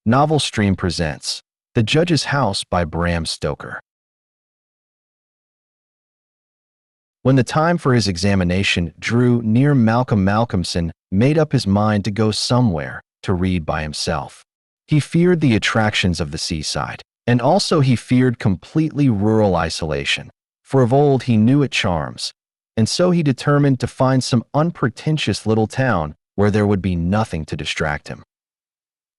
NovelStream presents The Judge's House by Bram Stoker. When the time for his examination drew near, Malcomson made up his mind to go somewhere to read by himself. He feared the attractions of the seaside, and also he feared completely rural isolation, for of old he knew its charms, and so he determined to find some unpretentious little town where there would be nothing to distract him.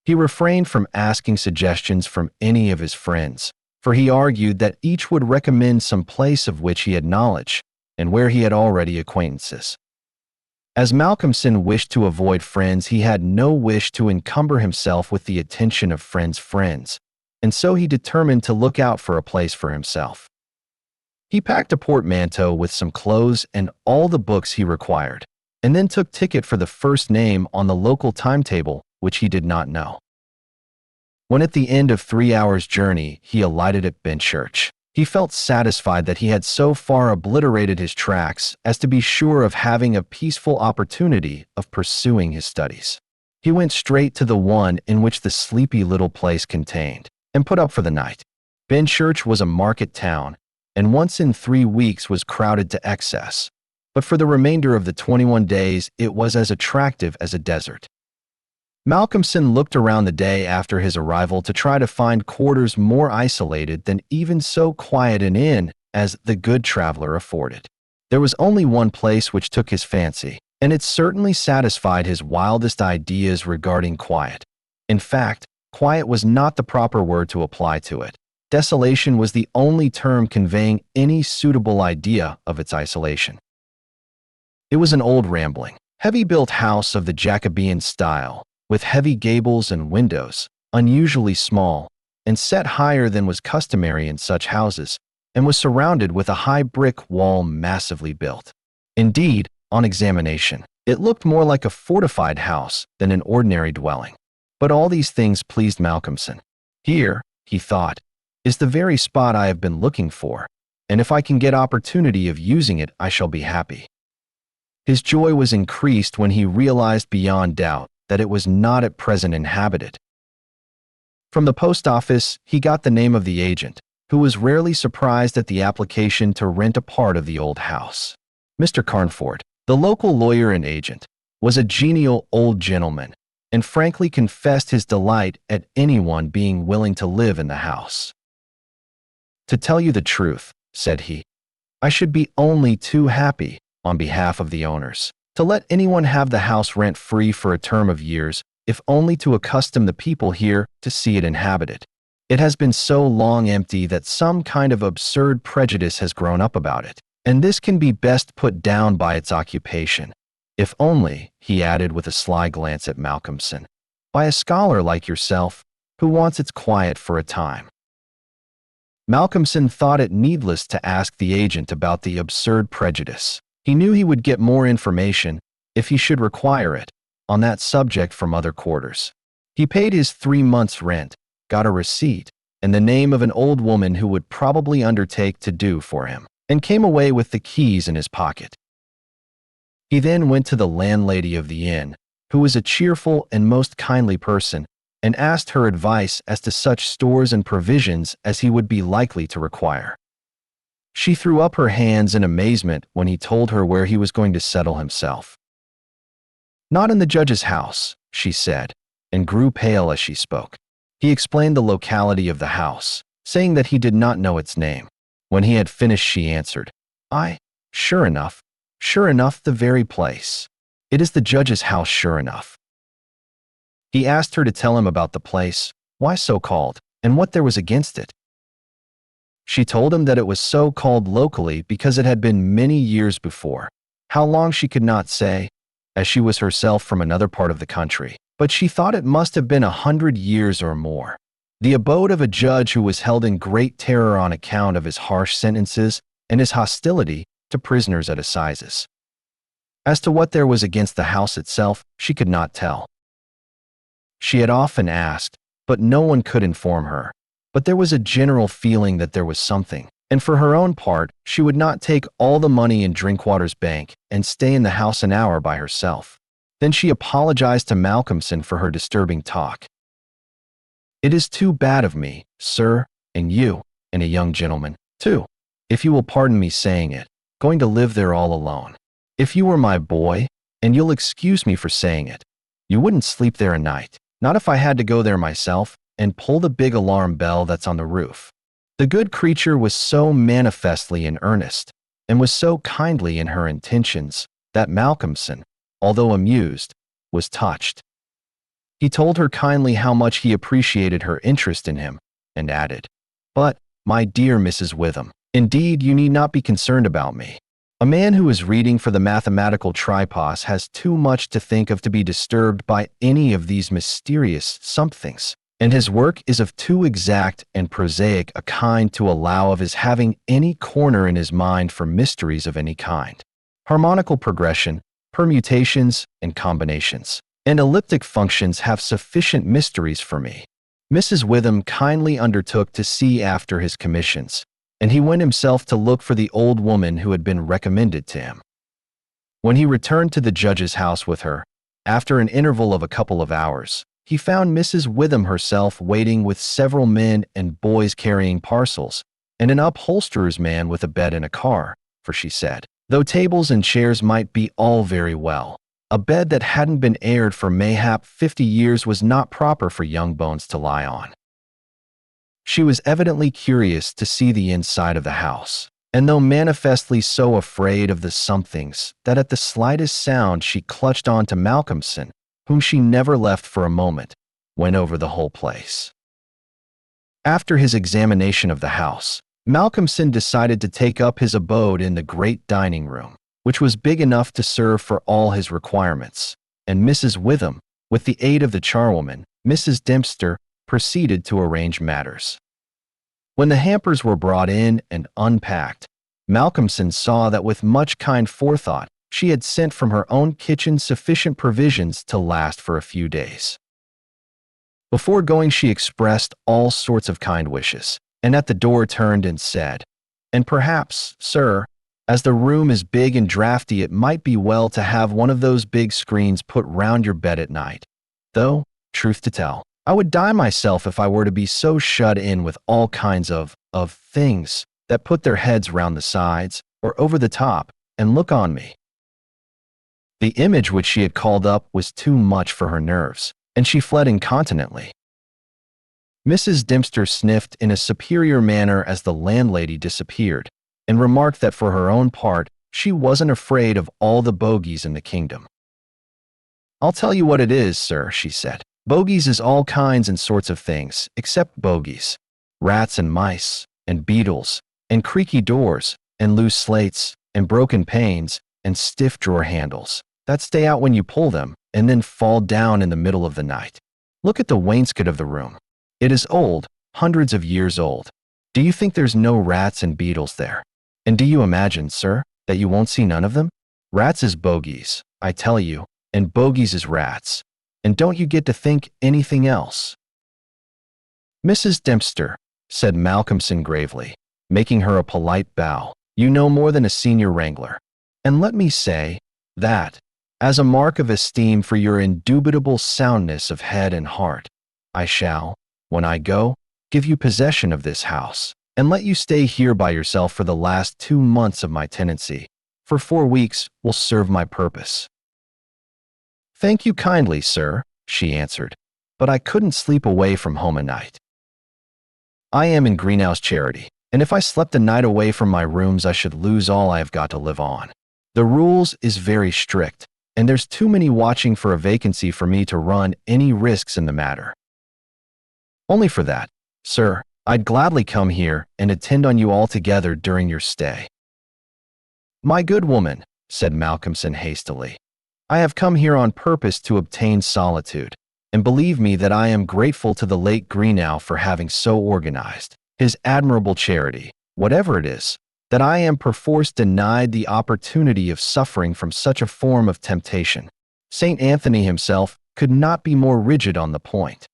He refrained from asking suggestions from any of his friends, for he argued that each would recommend some place of which he had knowledge and where he had already acquaintances. As Malcomson wished to avoid friends, he had no wish to encumber himself with the attention of friends, and so he determined to look out for a place for himself. He packed a portmanteau with some clothes and all the books he required, and then took ticket for the first name on the local timetable, which he did not know. When at the end of 3 hours' journey he alighted at Benchurch, he felt satisfied that he had so far obliterated his tracks as to be sure of having a peaceful opportunity of pursuing his studies. He went straight to the one in which the sleepy little place contained, and put up for the night. Benchurch was a market town, and once in 3 weeks was crowded to excess, but for the remainder of the 21 days it was as attractive as a desert. Malcomson looked around the day after his arrival to try to find quarters more isolated than even so quiet an inn as the Good Traveler afforded. There was only one place which took his fancy, and it certainly satisfied his wildest ideas regarding quiet. In fact, quiet was not the proper word to apply to it. Desolation was the only term conveying any suitable idea of its isolation. It was an old rambling, heavy-built house of the Jacobean style, with heavy gables and windows, unusually small, and set higher than was customary in such houses, and was surrounded with a high brick wall massively built. Indeed, on examination, it looked more like a fortified house than an ordinary dwelling. But all these things pleased Malcomson. Here, he thought, is the very spot I have been looking for, and if I can get opportunity of using it, I shall be happy. His joy was increased when he realized beyond doubt that it was not at present inhabited. From the post office, he got the name of the agent, who was rarely surprised at the application to rent a part of the old house. Mr. Carnford, the local lawyer and agent, was a genial old gentleman, and frankly confessed his delight at anyone being willing to live in the house. "To tell you the truth," said he, "I should be only too happy, on behalf of the owners, to let anyone have the house rent-free for a term of years, if only to accustom the people here to see it inhabited. It has been so long empty that some kind of absurd prejudice has grown up about it, and this can be best put down by its occupation. If only," he added with a sly glance at Malcomson, "by a scholar like yourself, who wants its quiet for a time." Malcomson thought it needless to ask the agent about the absurd prejudice. He knew he would get more information, if he should require it, on that subject from other quarters. He paid his 3 months' rent, got a receipt, and the name of an old woman who would probably undertake to do for him, and came away with the keys in his pocket. He then went to the landlady of the inn, who was a cheerful and most kindly person, and asked her advice as to such stores and provisions as he would be likely to require. She threw up her hands in amazement when he told her where he was going to settle himself. "Not in the judge's house," she said, and grew pale as she spoke. He explained the locality of the house, saying that he did not know its name. When he had finished, she answered, Sure enough, the very place. It is the judge's house, sure enough." He asked her to tell him about the place, why so called, and what there was against it. She told him that it was so called locally because it had been many years before. How long she could not say, as she was herself from another part of the country, but she thought it must have been 100 years or more. The abode of a judge who was held in great terror on account of his harsh sentences and his hostility to prisoners at assizes. As to what there was against the house itself, she could not tell. She had often asked, but no one could inform her. But there was a general feeling that there was something, and for her own part, she would not take all the money in Drinkwater's bank and stay in the house an hour by herself. Then she apologized to Malcomson for her disturbing talk. It is too bad of me, sir, and you, and a young gentleman, too, if you will pardon me saying it, going to live there all alone. If you were my boy, and you'll excuse me for saying it, you wouldn't sleep there a night, not if I had to go there myself and pull the big alarm bell that's on the roof." The good creature was so manifestly in earnest, and was so kindly in her intentions, that Malcomson, although amused, was touched. He told her kindly how much he appreciated her interest in him, and added, "But, my dear Mrs. Witham, indeed you need not be concerned about me. A man who is reading for the mathematical tripos has too much to think of to be disturbed by any of these mysterious somethings, and his work is of too exact and prosaic a kind to allow of his having any corner in his mind for mysteries of any kind. Harmonical progression, permutations and combinations, and elliptic functions have sufficient mysteries for me." Mrs. Witham kindly undertook to see after his commissions, and he went himself to look for the old woman who had been recommended to him. When he returned to the judge's house with her, after an interval of a couple of hours, he found Mrs. Witham herself waiting with several men and boys carrying parcels, and an upholsterer's man with a bed and a car, for she said, though tables and chairs might be all very well, a bed that hadn't been aired for mayhap 50 years was not proper for young bones to lie on. She was evidently curious to see the inside of the house, and though manifestly so afraid of the somethings that at the slightest sound she clutched on to Malcomson, whom she never left for a moment, went over the whole place. After his examination of the house, Malcomson decided to take up his abode in the great dining room, which was big enough to serve for all his requirements, and Mrs. Witham, with the aid of the charwoman, Mrs. Dempster, proceeded to arrange matters. When the hampers were brought in and unpacked, Malcomson saw that with much kind forethought, she had sent from her own kitchen sufficient provisions to last for a few days. Before going, she expressed all sorts of kind wishes, and at the door turned and said, "And perhaps, sir, as the room is big and draughty, it might be well to have one of those big screens put round your bed at night. Though, truth to tell, I would die myself if I were to be so shut in with all kinds of things that put their heads round the sides or over the top and look on me." The image which she had called up was too much for her nerves, and she fled incontinently. Mrs. Dempster sniffed in a superior manner as the landlady disappeared, and remarked that for her own part, she wasn't afraid of all the bogies in the kingdom. "I'll tell you what it is, sir," she said. "Bogies is all kinds and sorts of things, except bogies. Rats and mice, and beetles, and creaky doors, and loose slates, and broken panes, and stiff drawer handles, that stay out when you pull them, and then fall down in the middle of the night. Look at the wainscot of the room. It is old, hundreds of years old. Do you think there's no rats and beetles there? And do you imagine, sir, that you won't see none of them? Rats is bogies, I tell you, and bogies is rats. And don't you get to think anything else." "Mrs. Dempster," said Malcomson gravely, making her a polite bow, "you know more than a senior wrangler. And let me say that, as a mark of esteem for your indubitable soundness of head and heart, I shall, when I go, give you possession of this house, and let you stay here by yourself for the last 2 months of my tenancy, for 4 weeks will serve my purpose." "Thank you kindly, sir," she answered, "but I couldn't sleep away from home a night. I am in Greenhouse Charity, and if I slept a night away from my rooms I should lose all I have got to live on. The rules is very strict, and there's too many watching for a vacancy for me to run any risks in the matter. Only for that, sir, I'd gladly come here and attend on you altogether during your stay." "My good woman," said Malcomson hastily, "I have come here on purpose to obtain solitude, and believe me that I am grateful to the late Greenough for having so organized his admirable charity, whatever it is, that I am perforce denied the opportunity of suffering from such a form of temptation. St. Anthony himself could not be more rigid on the point."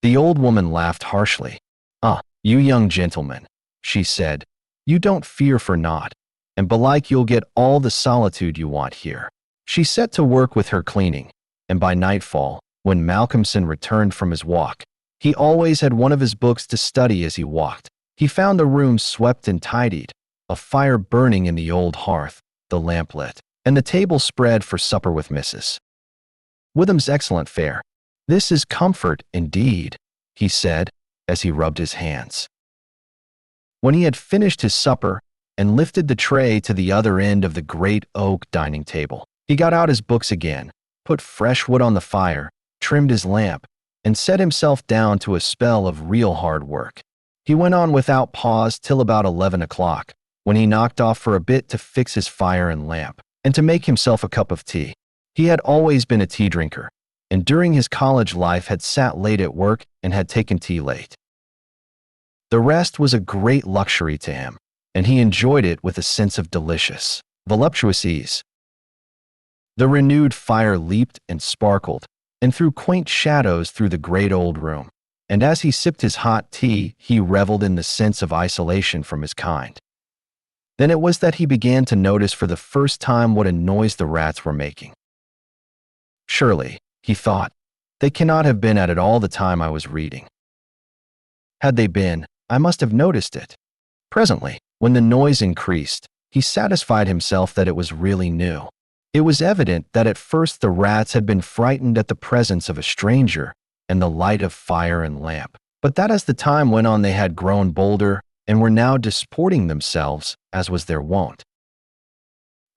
The old woman laughed harshly. "Ah, you young gentlemen," she said, "you don't fear for naught, and belike you'll get all the solitude you want here." She set to work with her cleaning, and by nightfall, when Malcomson returned from his walk, He always had one of his books to study as he walked. He found the room swept and tidied, a fire burning in the old hearth, the lamp lit, and the table spread for supper with Mrs. Witham's excellent fare. "This is comfort, indeed," he said, as he rubbed his hands. When he had finished his supper and lifted the tray to the other end of the great oak dining table, he got out his books again, put fresh wood on the fire, trimmed his lamp, and set himself down to a spell of real hard work. He went on without pause till about 11 o'clock, when he knocked off for a bit to fix his fire and lamp, and to make himself a cup of tea. He had always been a tea drinker, and during his college life had sat late at work and had taken tea late. The rest was a great luxury to him, and he enjoyed it with a sense of delicious, voluptuous ease. The renewed fire leaped and sparkled, and threw quaint shadows through the great old room, and as he sipped his hot tea, he reveled in the sense of isolation from his kind. Then it was that he began to notice for the first time what a noise the rats were making. "Surely," he thought, "they cannot have been at it all the time I was reading. Had they been, I must have noticed it." Presently, when the noise increased, he satisfied himself that it was really new. It was evident that at first the rats had been frightened at the presence of a stranger and the light of fire and lamp, but that as the time went on they had grown bolder and were now disporting themselves as was their wont.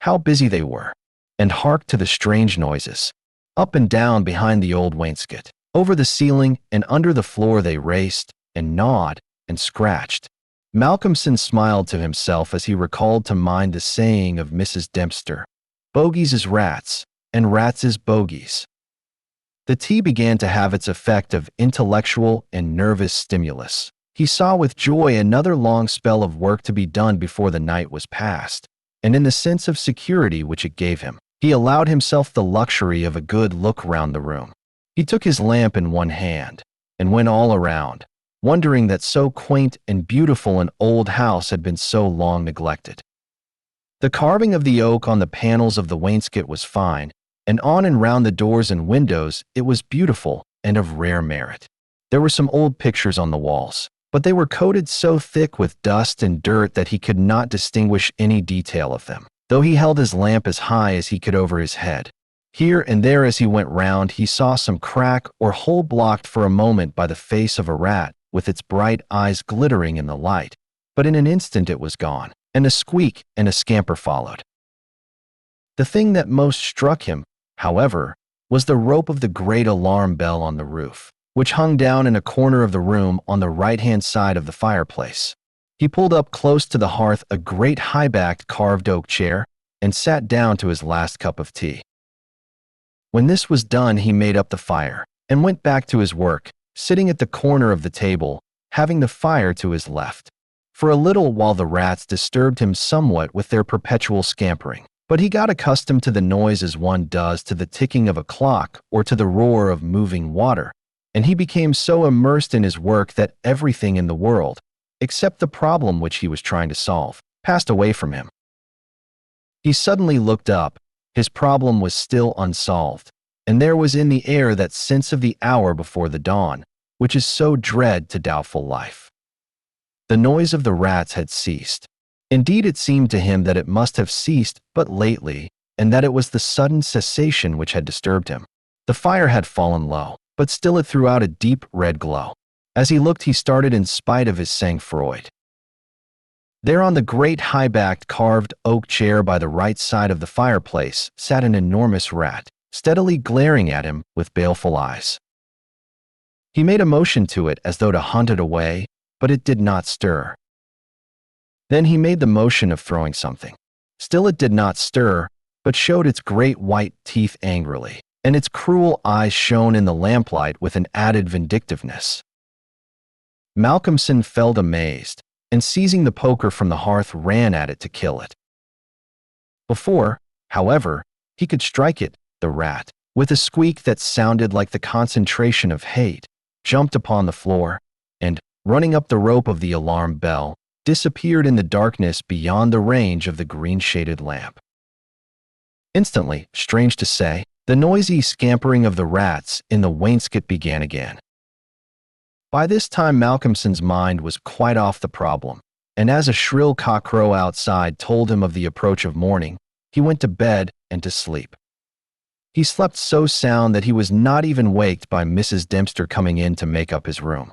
How busy they were! And hark to the strange noises. Up and down behind the old wainscot, over the ceiling and under the floor they raced and gnawed and scratched. Malcomson smiled to himself as he recalled to mind the saying of Mrs. Dempster, "Bogies is rats, and rats is bogies." The tea began to have its effect of intellectual and nervous stimulus. He saw with joy another long spell of work to be done before the night was past, and in the sense of security which it gave him, he allowed himself the luxury of a good look round the room. He took his lamp in one hand and went all around, wondering that so quaint and beautiful an old house had been so long neglected. The carving of the oak on the panels of the wainscot was fine, and on and round the doors and windows it was beautiful and of rare merit. There were some old pictures on the walls, but they were coated so thick with dust and dirt that he could not distinguish any detail of them, though he held his lamp as high as he could over his head. Here and there as he went round he saw some crack or hole blocked for a moment by the face of a rat, with its bright eyes glittering in the light, but in an instant it was gone, and a squeak and a scamper followed. The thing that most struck him, however, was the rope of the great alarm bell on the roof, which hung down in a corner of the room on the right-hand side of the fireplace. He pulled up close to the hearth a great high-backed carved oak chair and sat down to his last cup of tea. When this was done, he made up the fire and went back to his work, sitting at the corner of the table, having the fire to his left. For a little while the rats disturbed him somewhat with their perpetual scampering, but he got accustomed to the noise as one does to the ticking of a clock or to the roar of moving water, and he became so immersed in his work that everything in the world, except the problem which he was trying to solve, passed away from him. He suddenly looked up. His problem was still unsolved, and there was in the air that sense of the hour before the dawn, which is so dread to doubtful life. The noise of the rats had ceased. Indeed, it seemed to him that it must have ceased but lately, and that it was the sudden cessation which had disturbed him. The fire had fallen low, but still it threw out a deep red glow. As he looked, he started in spite of his sang-froid. There on the great high-backed carved oak chair by the right side of the fireplace sat an enormous rat, steadily glaring at him with baleful eyes. He made a motion to it as though to hunt it away, but it did not stir. Then he made the motion of throwing something. Still it did not stir, but showed its great white teeth angrily, and its cruel eyes shone in the lamplight with an added vindictiveness. Malcomson felt amazed, and seizing the poker from the hearth ran at it to kill it. Before, however, he could strike it, the rat, with a squeak that sounded like the concentration of hate, jumped upon the floor, and, running up the rope of the alarm bell, disappeared in the darkness beyond the range of the green-shaded lamp. Instantly, strange to say, the noisy scampering of the rats in the wainscot began again. By this time, Malcolmson's mind was quite off the problem, and as a shrill cockcrow outside told him of the approach of morning, he went to bed and to sleep. He slept so sound that he was not even waked by Mrs. Dempster coming in to make up his room.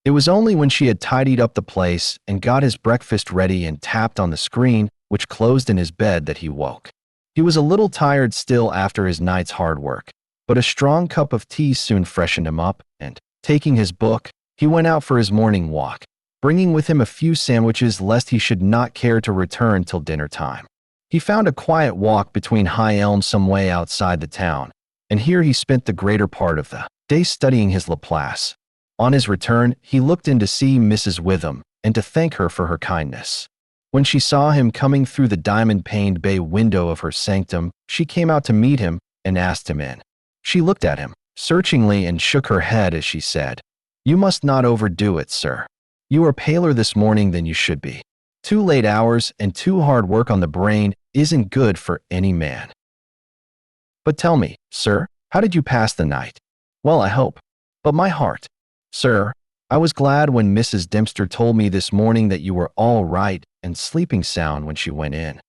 It was only when she had tidied up the place and got his breakfast ready and tapped on the screen, which closed in his bed, that he woke. He was a little tired still after his night's hard work, but a strong cup of tea soon freshened him up, and, taking his book, he went out for his morning walk, bringing with him a few sandwiches lest he should not care to return till dinner time. He found a quiet walk between high elms some way outside the town, and here he spent the greater part of the day studying his Laplace. On his return, he looked in to see Mrs. Witham and to thank her for her kindness. When she saw him coming through the diamond-paned bay window of her sanctum, she came out to meet him and asked him in. She looked at him searchingly and shook her head as she said, "You must not overdo it, sir. You are paler this morning than you should be. Too late hours and too hard work on the brain isn't good for any man. But tell me, sir, how did you pass the night? Well, I hope. But my heart, sir, I was glad when Mrs. Dempster told me this morning that you were all right and sleeping sound when she went in."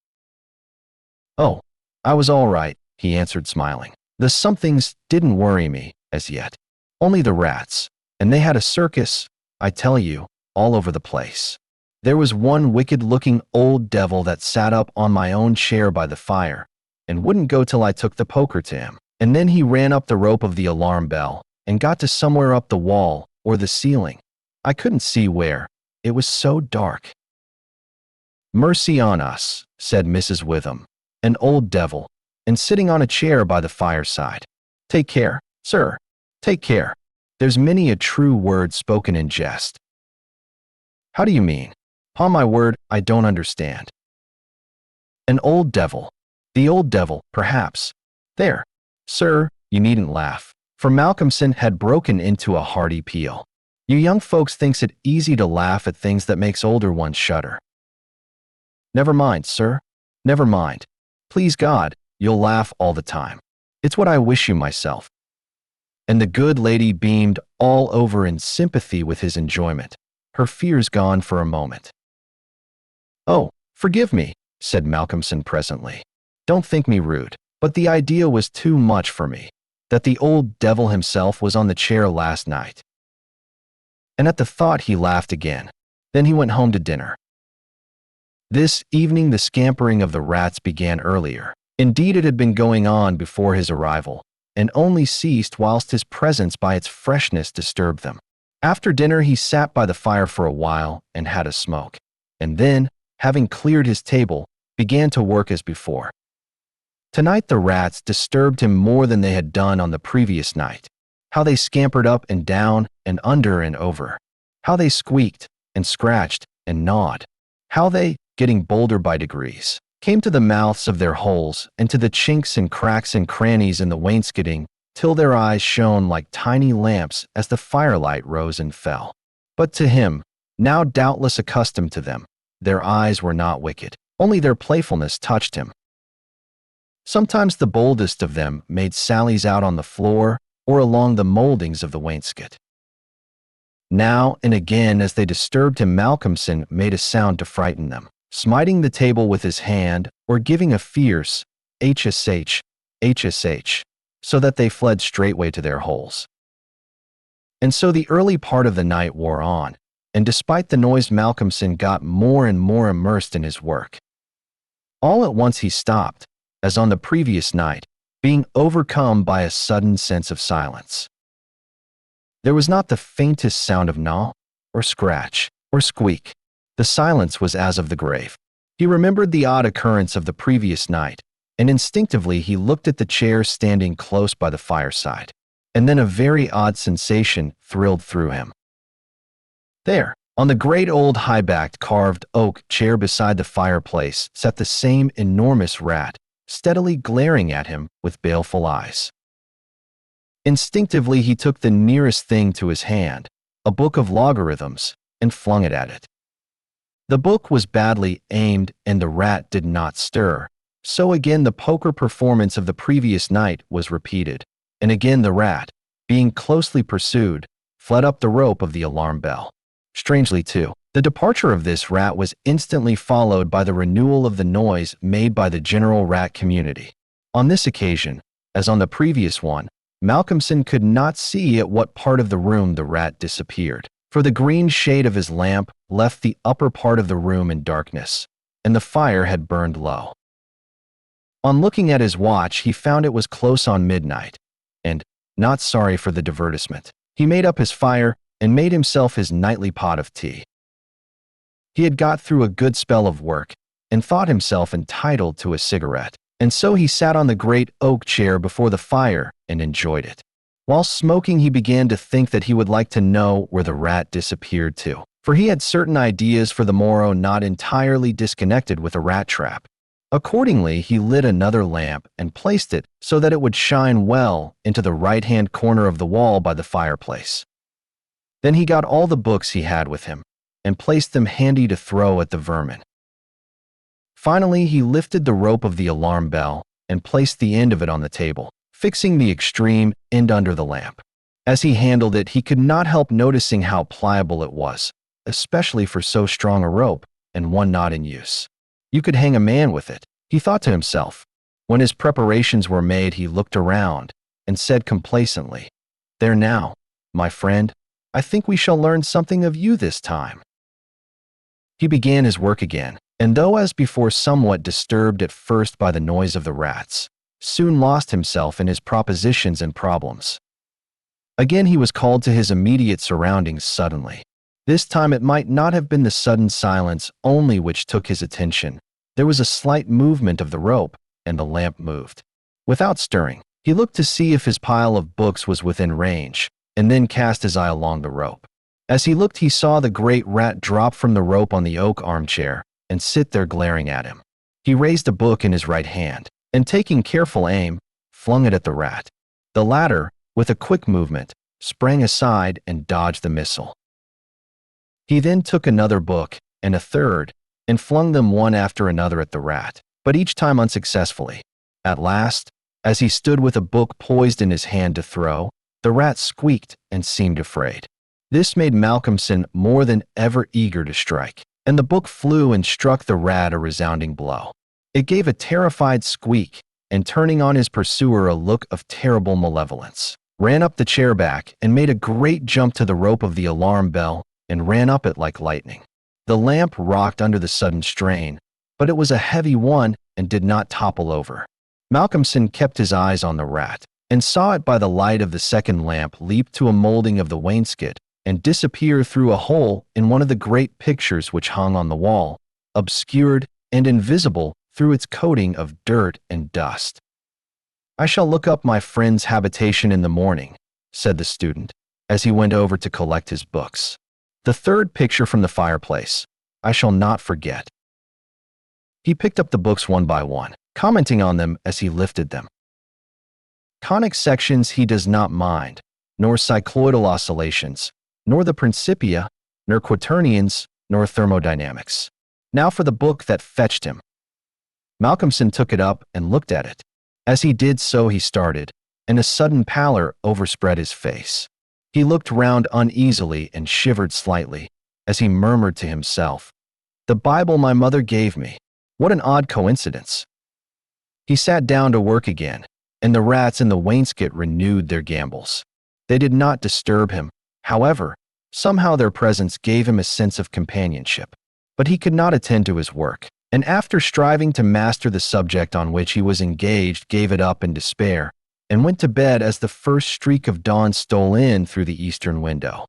"Oh, I was all right," he answered, smiling. "The somethings didn't worry me, as yet. Only the rats. And they had a circus, I tell you, all over the place. There was one wicked-looking old devil that sat up on my own chair by the fire, and wouldn't go till I took the poker to him. And then he ran up the rope of the alarm bell, and got to somewhere up the wall, or the ceiling. I couldn't see where. It was so dark." "Mercy on us," said Mrs. Witham. "An old devil, and sitting on a chair by the fireside. Take care, sir, take care. There's many a true word spoken in jest." "How do you mean? 'Pon my word, I don't understand." "An old devil. The old devil, perhaps. There, sir, you needn't laugh," for Malcolmson had broken into a hearty peal. "You young folks thinks it easy to laugh at things that makes older ones shudder. Never mind, sir, never mind. Please God, you'll laugh all the time. It's what I wish you myself." And the good lady beamed all over in sympathy with his enjoyment, her fears gone for a moment. "Oh, forgive me," said Malcolmson presently. "Don't think me rude, but the idea was too much for me, that the old devil himself was on the chair last night." And at the thought he laughed again. Then he went home to dinner. This evening the scampering of the rats began earlier. Indeed, it had been going on before his arrival, and only ceased whilst his presence by its freshness disturbed them. After dinner he sat by the fire for a while and had a smoke, and then, having cleared his table, began to work as before. Tonight the rats disturbed him more than they had done on the previous night. How they scampered up and down and under and over. How they squeaked and scratched and gnawed. How they, getting bolder by degrees, came to the mouths of their holes and to the chinks and cracks and crannies in the wainscoting, till their eyes shone like tiny lamps as the firelight rose and fell. But to him, now doubtless accustomed to them, their eyes were not wicked, only their playfulness touched him. Sometimes the boldest of them made sallies out on the floor or along the moldings of the wainscot. Now and again as they disturbed him, Malcolmson made a sound to frighten them, smiting the table with his hand or giving a fierce HSH, HSH, so that they fled straightway to their holes. And so the early part of the night wore on, and despite the noise Malcolmson got more and more immersed in his work. All at once he stopped, as on the previous night, being overcome by a sudden sense of silence. There was not the faintest sound of gnaw, or scratch, or squeak. The silence was as of the grave. He remembered the odd occurrence of the previous night, and instinctively he looked at the chair standing close by the fireside, and then a very odd sensation thrilled through him. There, on the great old high-backed carved oak chair beside the fireplace, sat the same enormous rat, steadily glaring at him with baleful eyes. Instinctively he took the nearest thing to his hand, a book of logarithms, and flung it at it. The book was badly aimed and the rat did not stir, so again the poker performance of the previous night was repeated, and again the rat, being closely pursued, fled up the rope of the alarm bell. Strangely, too, the departure of this rat was instantly followed by the renewal of the noise made by the general rat community. On this occasion, as on the previous one, Malcomson could not see at what part of the room the rat disappeared, for the green shade of his lamp left the upper part of the room in darkness, and the fire had burned low. On looking at his watch, he found it was close on midnight, and, not sorry for the divertisement, he made up his fire and made himself his nightly pot of tea. He had got through a good spell of work and thought himself entitled to a cigarette, and so he sat on the great oak chair before the fire and enjoyed it. While smoking, he began to think that he would like to know where the rat disappeared to, for he had certain ideas for the morrow not entirely disconnected with a rat trap. Accordingly, he lit another lamp and placed it so that it would shine well into the right-hand corner of the wall by the fireplace. Then he got all the books he had with him and placed them handy to throw at the vermin. Finally, he lifted the rope of the alarm bell and placed the end of it on the table, fixing the extreme end under the lamp. As he handled it, he could not help noticing how pliable it was, especially for so strong a rope and one not in use. You could hang a man with it, he thought to himself. When his preparations were made, he looked around and said complacently, "There now, my friend, I think we shall learn something of you this time." He began his work again, and though as before somewhat disturbed at first by the noise of the rats, soon lost himself in his propositions and problems. Again he was called to his immediate surroundings suddenly. This time it might not have been the sudden silence only which took his attention. There was a slight movement of the rope, and the lamp moved. Without stirring, he looked to see if his pile of books was within range, and then cast his eye along the rope. As he looked, he saw the great rat drop from the rope on the oak armchair and sit there glaring at him. He raised a book in his right hand, and taking careful aim, flung it at the rat. The latter, with a quick movement, sprang aside and dodged the missile. He then took another book and a third and flung them one after another at the rat, but each time unsuccessfully. At last, as he stood with a book poised in his hand to throw, the rat squeaked and seemed afraid. This made Malcomson more than ever eager to strike, and the book flew and struck the rat a resounding blow. It gave a terrified squeak, and turning on his pursuer a look of terrible malevolence, ran up the chair back and made a great jump to the rope of the alarm bell and ran up it like lightning. The lamp rocked under the sudden strain, but it was a heavy one and did not topple over. Malcomson kept his eyes on the rat and saw it by the light of the second lamp leap to a molding of the wainscot and disappear through a hole in one of the great pictures which hung on the wall, obscured and invisible through its coating of dirt and dust. "I shall look up my friend's habitation in the morning," said the student, as he went over to collect his books. "The third picture from the fireplace, I shall not forget." He picked up the books one by one, commenting on them as he lifted them. Conic sections he does not mind, nor cycloidal oscillations, nor the Principia, nor quaternions, nor thermodynamics. Now for the book that fetched him. Malcomson took it up and looked at it. As he did so, he started, and a sudden pallor overspread his face. He looked round uneasily and shivered slightly, as he murmured to himself, "The Bible my mother gave me. What an odd coincidence." He sat down to work again, and the rats in the wainscot renewed their gambols. They did not disturb him, however. Somehow their presence gave him a sense of companionship. But he could not attend to his work, and after striving to master the subject on which he was engaged, gave it up in despair, and went to bed as the first streak of dawn stole in through the eastern window.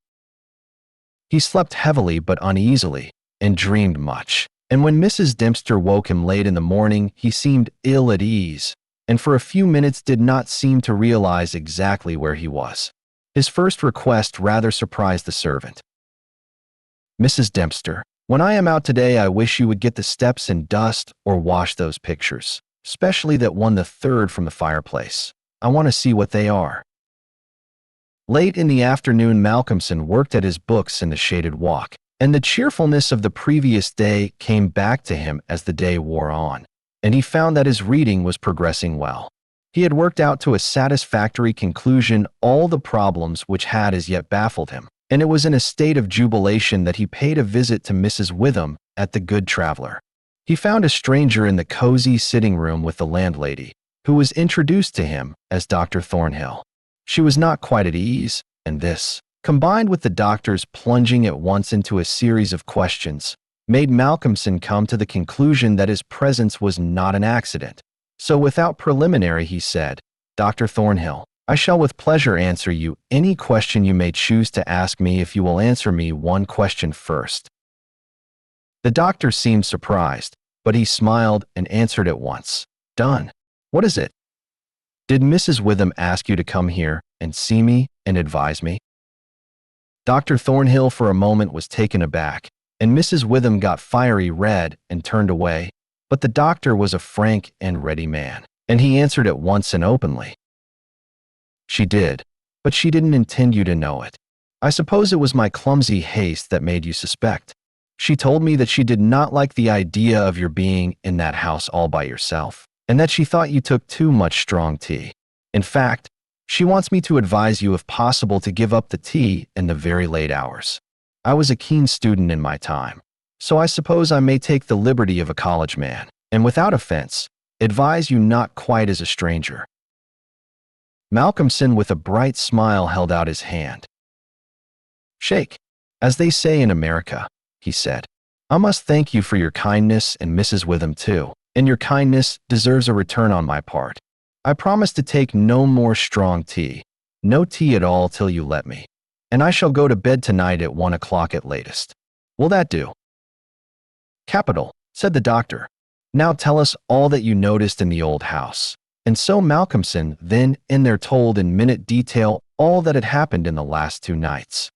He slept heavily but uneasily, and dreamed much, and when Mrs. Dempster woke him late in the morning, he seemed ill at ease, and for a few minutes did not seem to realize exactly where he was. His first request rather surprised the servant. "Mrs. Dempster, when I am out today, I wish you would get the steps and dust or wash those pictures, especially that one, the third from the fireplace. I want to see what they are." Late in the afternoon, Malcomson worked at his books in the shaded walk, and the cheerfulness of the previous day came back to him as the day wore on, and he found that his reading was progressing well. He had worked out to a satisfactory conclusion all the problems which had as yet baffled him, and it was in a state of jubilation that he paid a visit to Mrs. Witham at the Good Traveler. He found a stranger in the cozy sitting room with the landlady, who was introduced to him as Dr. Thornhill. She was not quite at ease, and this, combined with the doctor's plunging at once into a series of questions, made Malcomson come to the conclusion that his presence was not an accident. So without preliminary he said, "Dr. Thornhill, I shall with pleasure answer you any question you may choose to ask me if you will answer me one question first." The doctor seemed surprised, but he smiled and answered at once. "Done. What is it?" "Did Mrs. Witham ask you to come here and see me and advise me?" Dr. Thornhill for a moment was taken aback, and Mrs. Witham got fiery red and turned away, but the doctor was a frank and ready man, and he answered at once and openly. "She did, but she didn't intend you to know it. I suppose it was my clumsy haste that made you suspect. She told me that she did not like the idea of your being in that house all by yourself, and that she thought you took too much strong tea. In fact, she wants me to advise you if possible to give up the tea in the very late hours. I was a keen student in my time, so I suppose I may take the liberty of a college man, and without offense, advise you not quite as a stranger." Malcomson with a bright smile held out his hand. "Shake, as they say in America," he said. "I must thank you for your kindness and Mrs. Witham too, and your kindness deserves a return on my part. I promise to take no more strong tea, no tea at all till you let me, and I shall go to bed tonight at 1 o'clock at latest. Will that do?" "Capital," said the doctor. "Now tell us all that you noticed in the old house." And so Malcomson then and there told in minute detail all that had happened in the last 2 nights.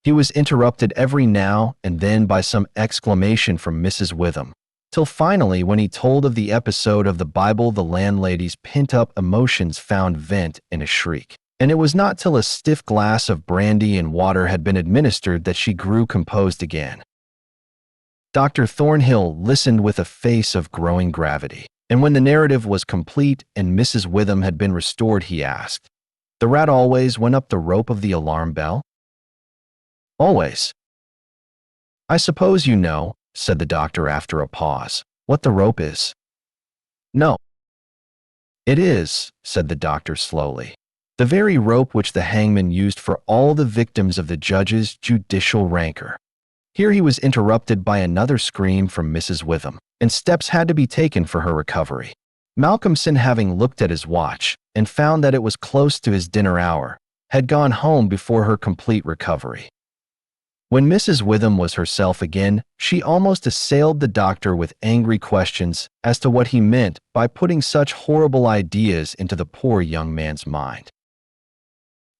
He was interrupted every now and then by some exclamation from Mrs. Witham, till finally when he told of the episode of the Bible the landlady's pent-up emotions found vent in a shriek, and it was not till a stiff glass of brandy and water had been administered that she grew composed again. Dr. Thornhill listened with a face of growing gravity, and when the narrative was complete and Mrs. Witham had been restored, he asked, "The rat always went up the rope of the alarm bell?" "Always." "I suppose you know," said the doctor after a pause, "what the rope is?" "No." "It is," said the doctor slowly, "the very rope which the hangman used for all the victims of the judge's judicial rancor." Here he was interrupted by another scream from Mrs. Witham, and steps had to be taken for her recovery. Malcomson, having looked at his watch and found that it was close to his dinner hour, had gone home before her complete recovery. When Mrs. Witham was herself again, she almost assailed the doctor with angry questions as to what he meant by putting such horrible ideas into the poor young man's mind.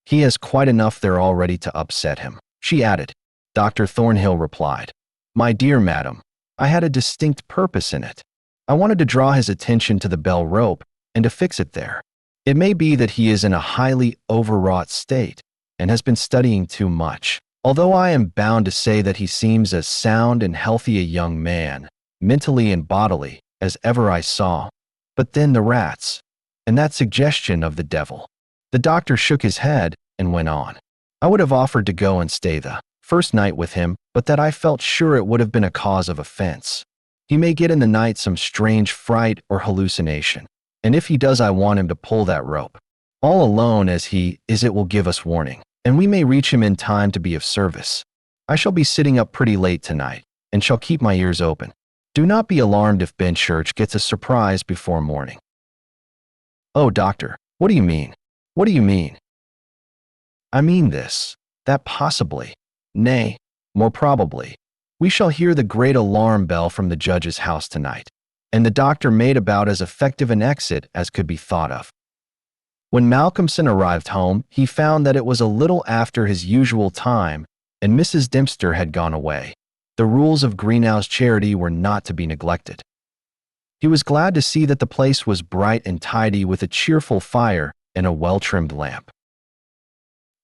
"He has quite enough there already to upset him," she added. Dr. Thornhill replied, "My dear madam, I had a distinct purpose in it. I wanted to draw his attention to the bell rope and to fix it there. It may be that he is in a highly overwrought state and has been studying too much, although I am bound to say that he seems as sound and healthy a young man, mentally and bodily, as ever I saw. But then the rats, and that suggestion of the devil." The doctor shook his head and went on, "I would have offered to go and stay the first night with him, but that I felt sure it would have been a cause of offense. He may get in the night some strange fright or hallucination, and if he does I want him to pull that rope. All alone as he is, it will give us warning, and we may reach him in time to be of service. I shall be sitting up pretty late tonight, and shall keep my ears open. Do not be alarmed if Benchurch gets a surprise before morning." "Oh, doctor, what do you mean? What do you mean?" "I mean this, that possibly, nay, more probably, we shall hear the great alarm bell from the judge's house tonight." And the doctor made about as effective an exit as could be thought of. When Malcomson arrived home, he found that it was a little after his usual time, and Mrs. Dempster had gone away. The rules of Greenhouse charity were not to be neglected. He was glad to see that the place was bright and tidy with a cheerful fire and a well-trimmed lamp.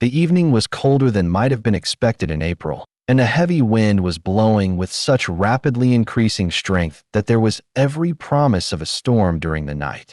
The evening was colder than might have been expected in April, and a heavy wind was blowing with such rapidly increasing strength that there was every promise of a storm during the night.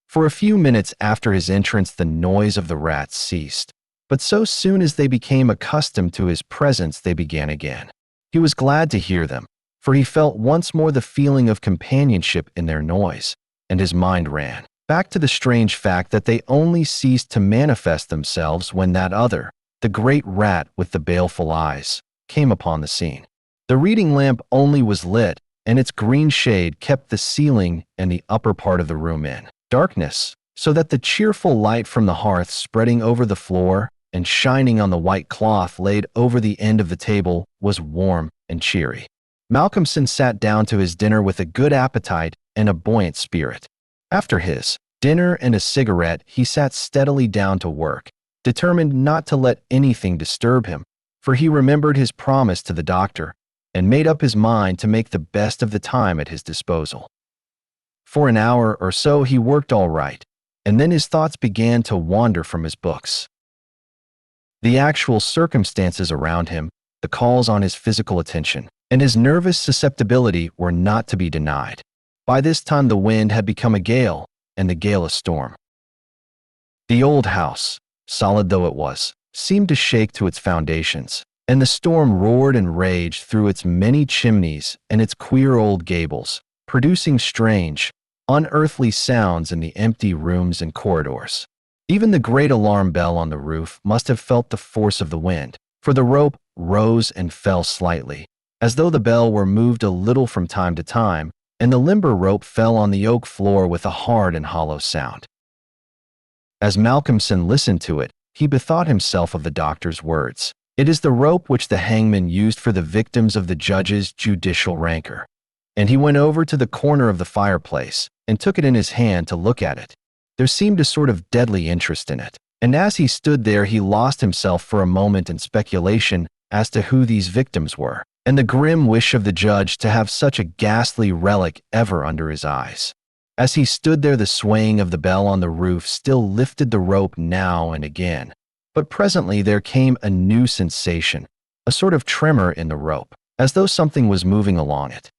For a few minutes after his entrance, the noise of the rats ceased, but so soon as they became accustomed to his presence, they began again. He was glad to hear them, for he felt once more the feeling of companionship in their noise, and his mind ran back to the strange fact that they only ceased to manifest themselves when that other, the great rat with the baleful eyes, came upon the scene. The reading lamp only was lit, and its green shade kept the ceiling and the upper part of the room in darkness, so that the cheerful light from the hearth spreading over the floor and shining on the white cloth laid over the end of the table was warm and cheery. Malcomson sat down to his dinner with a good appetite and a buoyant spirit. After his dinner and a cigarette, he sat steadily down to work, determined not to let anything disturb him, for he remembered his promise to the doctor and made up his mind to make the best of the time at his disposal. For an hour or so he worked all right, and then his thoughts began to wander from his books. The actual circumstances around him, the calls on his physical attention, and his nervous susceptibility were not to be denied. By this time the wind had become a gale, and the gale a storm. The old house, solid though it was, seemed to shake to its foundations, and the storm roared and raged through its many chimneys and its queer old gables, producing strange, unearthly sounds in the empty rooms and corridors. Even the great alarm bell on the roof must have felt the force of the wind, for the rope rose and fell slightly, as though the bell were moved a little from time to time, and the limber rope fell on the oak floor with a hard and hollow sound. As Malcomson listened to it, he bethought himself of the doctor's words. "It is the rope which the hangman used for the victims of the judge's judicial rancor." And he went over to the corner of the fireplace and took it in his hand to look at it. There seemed a sort of deadly interest in it, and as he stood there he lost himself for a moment in speculation as to who these victims were, and the grim wish of the judge to have such a ghastly relic ever under his eyes. As he stood there, the swaying of the bell on the roof still lifted the rope now and again, but presently there came a new sensation, a sort of tremor in the rope, as though something was moving along it.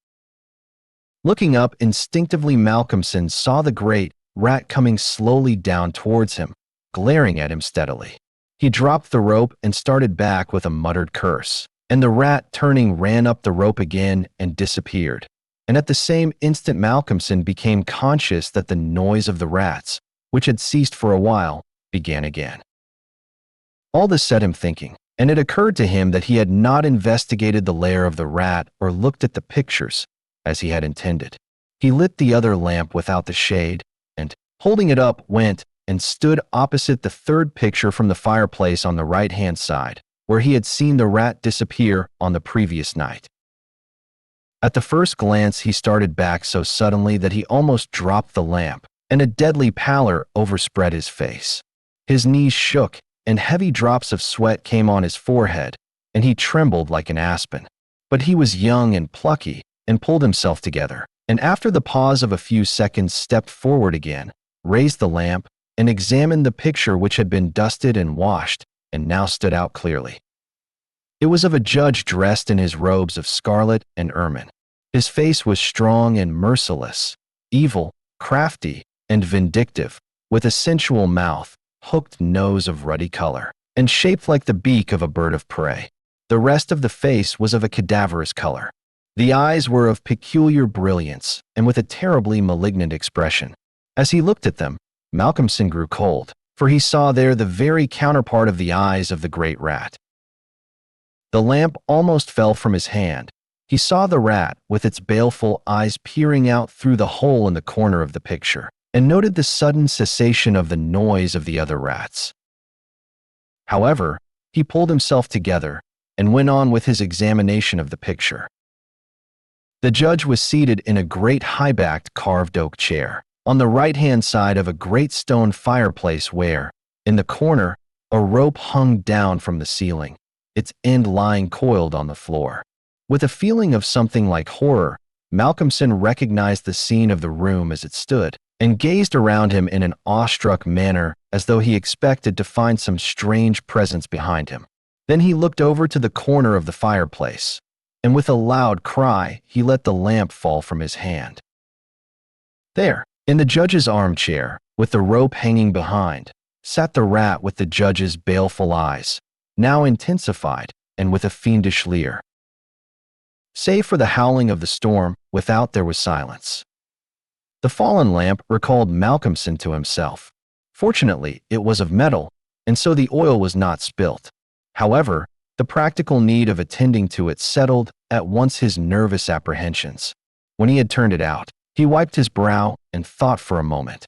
Looking up, instinctively Malcomson saw the great rat coming slowly down towards him, glaring at him steadily. He dropped the rope and started back with a muttered curse, and the rat, turning, ran up the rope again and disappeared. And at the same instant Malcomson became conscious that the noise of the rats, which had ceased for a while, began again. All this set him thinking, and it occurred to him that he had not investigated the lair of the rat or looked at the pictures as he had intended. He lit the other lamp without the shade, and, holding it up, went and stood opposite the third picture from the fireplace on the right-hand side, where he had seen the rat disappear on the previous night. At the first glance he started back so suddenly that he almost dropped the lamp, and a deadly pallor overspread his face. His knees shook, and heavy drops of sweat came on his forehead, and he trembled like an aspen. But he was young and plucky, and pulled himself together, and after the pause of a few seconds stepped forward again, raised the lamp, and examined the picture which had been dusted and washed, and now stood out clearly. It was of a judge dressed in his robes of scarlet and ermine. His face was strong and merciless, evil, crafty, and vindictive, with a sensual mouth, hooked nose of ruddy color, and shaped like the beak of a bird of prey. The rest of the face was of a cadaverous color. The eyes were of peculiar brilliance and with a terribly malignant expression. As he looked at them, Malcomson grew cold, for he saw there the very counterpart of the eyes of the great rat. The lamp almost fell from his hand. He saw the rat with its baleful eyes peering out through the hole in the corner of the picture, and noted the sudden cessation of the noise of the other rats. However, he pulled himself together and went on with his examination of the picture. The judge was seated in a great high-backed carved oak chair, on the right-hand side of a great stone fireplace where, in the corner, a rope hung down from the ceiling, its end lying coiled on the floor. With a feeling of something like horror, Malcomson recognized the scene of the room as it stood, and gazed around him in an awestruck manner as though he expected to find some strange presence behind him. Then he looked over to the corner of the fireplace, and with a loud cry, he let the lamp fall from his hand. There, in the judge's armchair, With the rope hanging behind, sat the rat with the judge's baleful eyes, now intensified and with a fiendish leer. Save for the howling of the storm, without there was silence. The fallen lamp recalled Malcomson to himself. Fortunately, it was of metal, and so the oil was not spilt. However, the practical need of attending to it settled at once his nervous apprehensions. When he had turned it out, he wiped his brow and thought for a moment.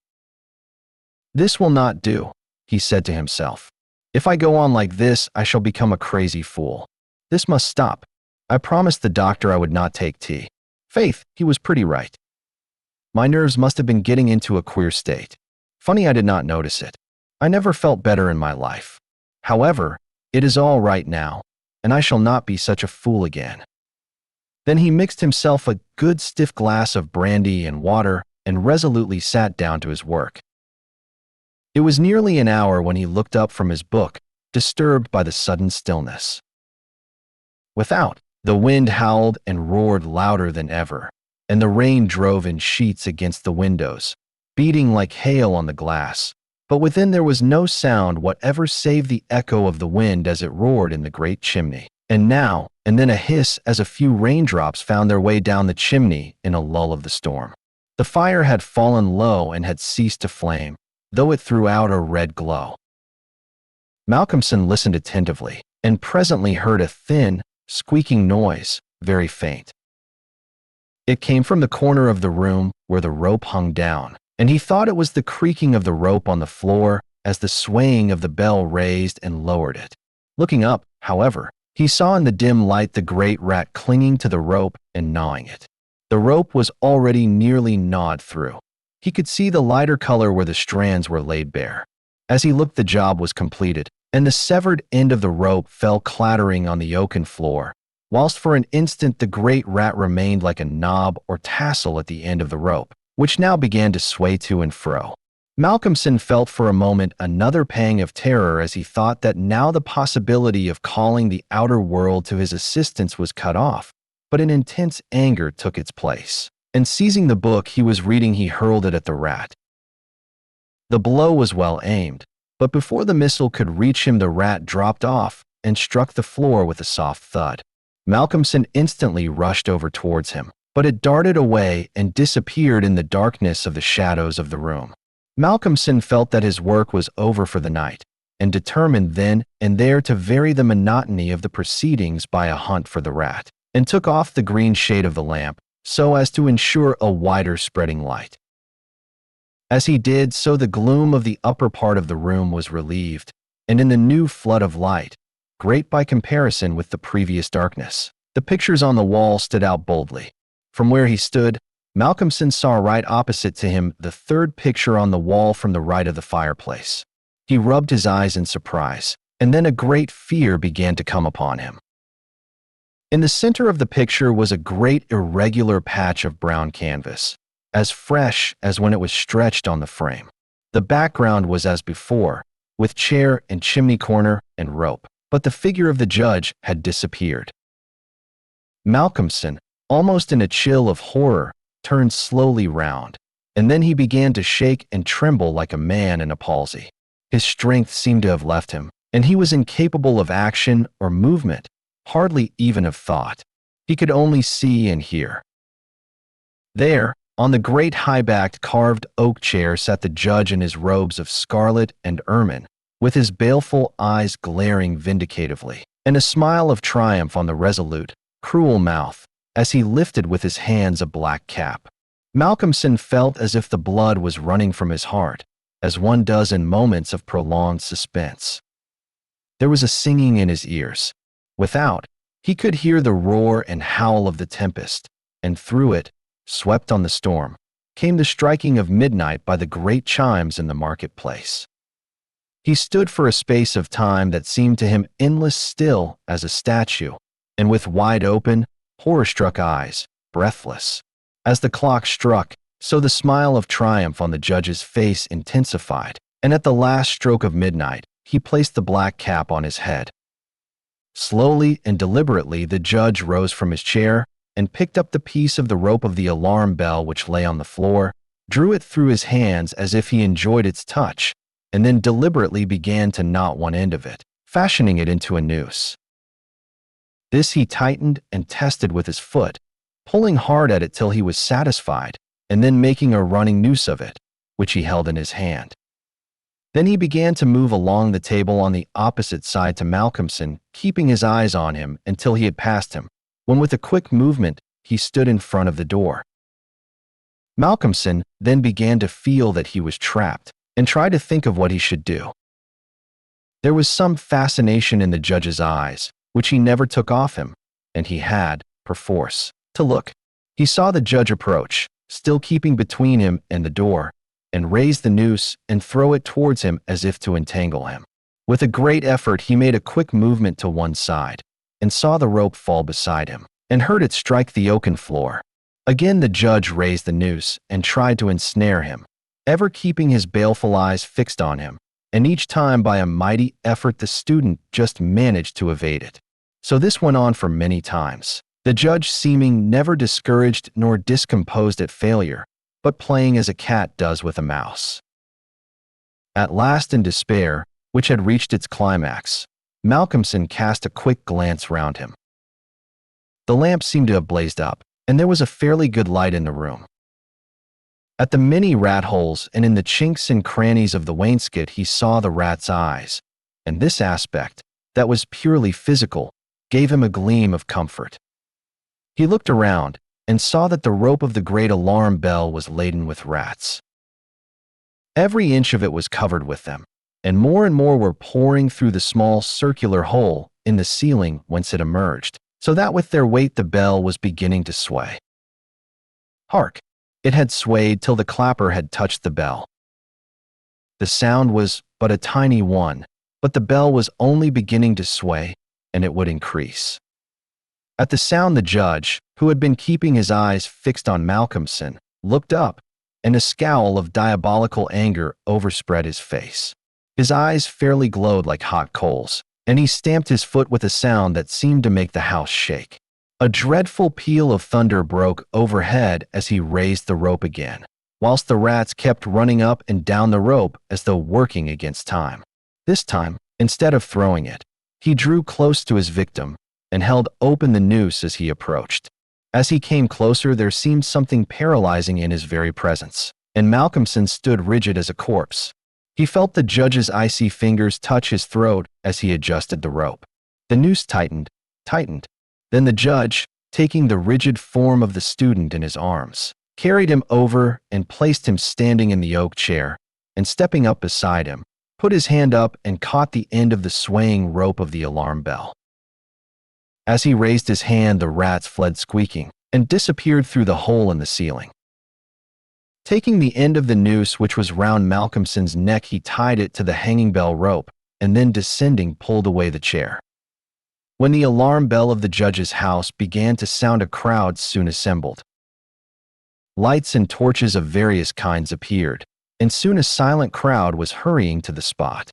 "This will not do," he said to himself. "If I go on like this, I shall become a crazy fool. This must stop. I promised the doctor I would not take tea. Faith, he was pretty right. My nerves must have been getting into a queer state. Funny I did not notice it. I never felt better in my life. However, it is all right now, and I shall not be such a fool again." Then he mixed himself a good stiff glass of brandy and water and resolutely sat down to his work. It was nearly an hour when he looked up from his book, disturbed by the sudden stillness. Without, the wind howled and roared louder than ever, and the rain drove in sheets against the windows, beating like hail on the glass. But within there was no sound whatever save the echo of the wind as it roared in the great chimney. And now and then a hiss as a few raindrops found their way down the chimney in a lull of the storm. The fire had fallen low and had ceased to flame, though it threw out a red glow. Malcomson listened attentively, and presently heard a thin, squeaking noise, very faint. It came from the corner of the room where the rope hung down, and he thought it was the creaking of the rope on the floor as the swaying of the bell raised and lowered it. Looking up, however, he saw in the dim light the great rat clinging to the rope and gnawing it. The rope was already nearly gnawed through. He could see the lighter color where the strands were laid bare. As he looked, the job was completed, and the severed end of the rope fell clattering on the oaken floor, whilst for an instant the great rat remained like a knob or tassel at the end of the rope, which now began to sway to and fro. Malcomson felt for a moment another pang of terror as he thought that now the possibility of calling the outer world to his assistance was cut off, but an intense anger took its place, and seizing the book he was reading, he hurled it at the rat. The blow was well aimed, but before the missile could reach him, the rat dropped off and struck the floor with a soft thud. Malcomson instantly rushed over towards him, but it darted away and disappeared in the darkness of the shadows of the room. Malcomson felt that his work was over for the night, and determined then and there to vary the monotony of the proceedings by a hunt for the rat, and took off the green shade of the lamp so as to ensure a wider spreading light. As he did so, the gloom of the upper part of the room was relieved, and in the new flood of light, great by comparison with the previous darkness, the pictures on the wall stood out boldly. From where he stood, Malcomson saw right opposite to him the third picture on the wall from the right of the fireplace. He rubbed his eyes in surprise, and then a great fear began to come upon him. In the center of the picture was a great irregular patch of brown canvas, as fresh as when it was stretched on the frame. The background was as before, with chair and chimney corner and rope, but the figure of the judge had disappeared. Malcomson, almost in a chill of horror, turned slowly round, and then he began to shake and tremble like a man in a palsy. His strength seemed to have left him, and he was incapable of action or movement, hardly even of thought. He could only see and hear. There, on the great high-backed carved oak chair, sat the judge in his robes of scarlet and ermine, with his baleful eyes glaring vindicatively, and a smile of triumph on the resolute, cruel mouth, as he lifted with his hands a black cap. Malcomson felt as if the blood was running from his heart, as one does in moments of prolonged suspense. There was a singing in his ears. Without, he could hear the roar and howl of the tempest, and through it, swept on the storm, came the striking of midnight by the great chimes in the marketplace. He stood for a space of time that seemed to him endless, still as a statue, and with wide open, horror-struck eyes, breathless. As the clock struck, so the smile of triumph on the judge's face intensified, and at the last stroke of midnight, he placed the black cap on his head. Slowly and deliberately the judge rose from his chair and picked up the piece of the rope of the alarm bell which lay on the floor, drew it through his hands as if he enjoyed its touch, and then deliberately began to knot one end of it, fashioning it into a noose. This he tightened and tested with his foot, pulling hard at it till he was satisfied, and then making a running noose of it, which he held in his hand. Then he began to move along the table on the opposite side to Malcomson, keeping his eyes on him until he had passed him, when with a quick movement he stood in front of the door. Malcomson then began to feel that he was trapped and tried to think of what he should do. There was some fascination in the judge's eyes, which he never took off him, and he had, perforce, to look. He saw the judge approach, still keeping between him and the door, and raise the noose and throw it towards him as if to entangle him. With a great effort, he made a quick movement to one side, and saw the rope fall beside him, and heard it strike the oaken floor. Again the judge raised the noose and tried to ensnare him, ever keeping his baleful eyes fixed on him, and each time by a mighty effort the student just managed to evade it. So this went on for many times, the judge seeming never discouraged nor discomposed at failure, but playing as a cat does with a mouse. At last, in despair, which had reached its climax, Malcomson cast a quick glance round him. The lamp seemed to have blazed up, and there was a fairly good light in the room. At the many rat holes and in the chinks and crannies of the wainscot he saw the rat's eyes, and this aspect, that was purely physical, gave him a gleam of comfort. He looked around and saw that the rope of the great alarm bell was laden with rats. Every inch of it was covered with them, and more were pouring through the small circular hole in the ceiling whence it emerged, so that with their weight the bell was beginning to sway. Hark! It had swayed till the clapper had touched the bell. The sound was but a tiny one, but the bell was only beginning to sway, and it would increase. At the sound the judge, who had been keeping his eyes fixed on Malcomson, looked up, and a scowl of diabolical anger overspread his face. His eyes fairly glowed like hot coals, and he stamped his foot with a sound that seemed to make the house shake. A dreadful peal of thunder broke overhead as he raised the rope again, whilst the rats kept running up and down the rope as though working against time. This time, instead of throwing it, he drew close to his victim and held open the noose as he approached. As he came closer, there seemed something paralyzing in his very presence, and Malcomson stood rigid as a corpse. He felt the judge's icy fingers touch his throat as he adjusted the rope. The noose tightened. Then the judge, taking the rigid form of the student in his arms, carried him over and placed him standing in the oak chair, and stepping up beside him, put his hand up and caught the end of the swaying rope of the alarm bell. As he raised his hand, the rats fled squeaking and disappeared through the hole in the ceiling. Taking the end of the noose which was round Malcomson's neck, he tied it to the hanging bell rope, and then descending pulled away the chair. When the alarm bell of the judge's house began to sound, a crowd soon assembled. Lights and torches of various kinds appeared, and soon a silent crowd was hurrying to the spot.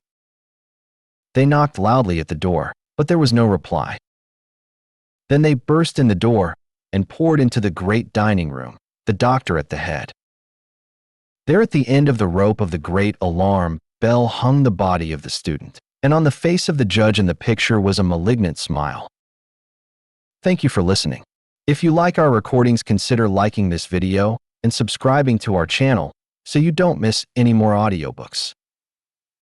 They knocked loudly at the door, but there was no reply. Then they burst in the door and poured into the great dining room, the doctor at the head. There at the end of the rope of the great alarm bell hung the body of the student, and on the face of the judge in the picture was a malignant smile. Thank you for listening. If you like our recordings, consider liking this video and subscribing to our channel so you don't miss any more audiobooks.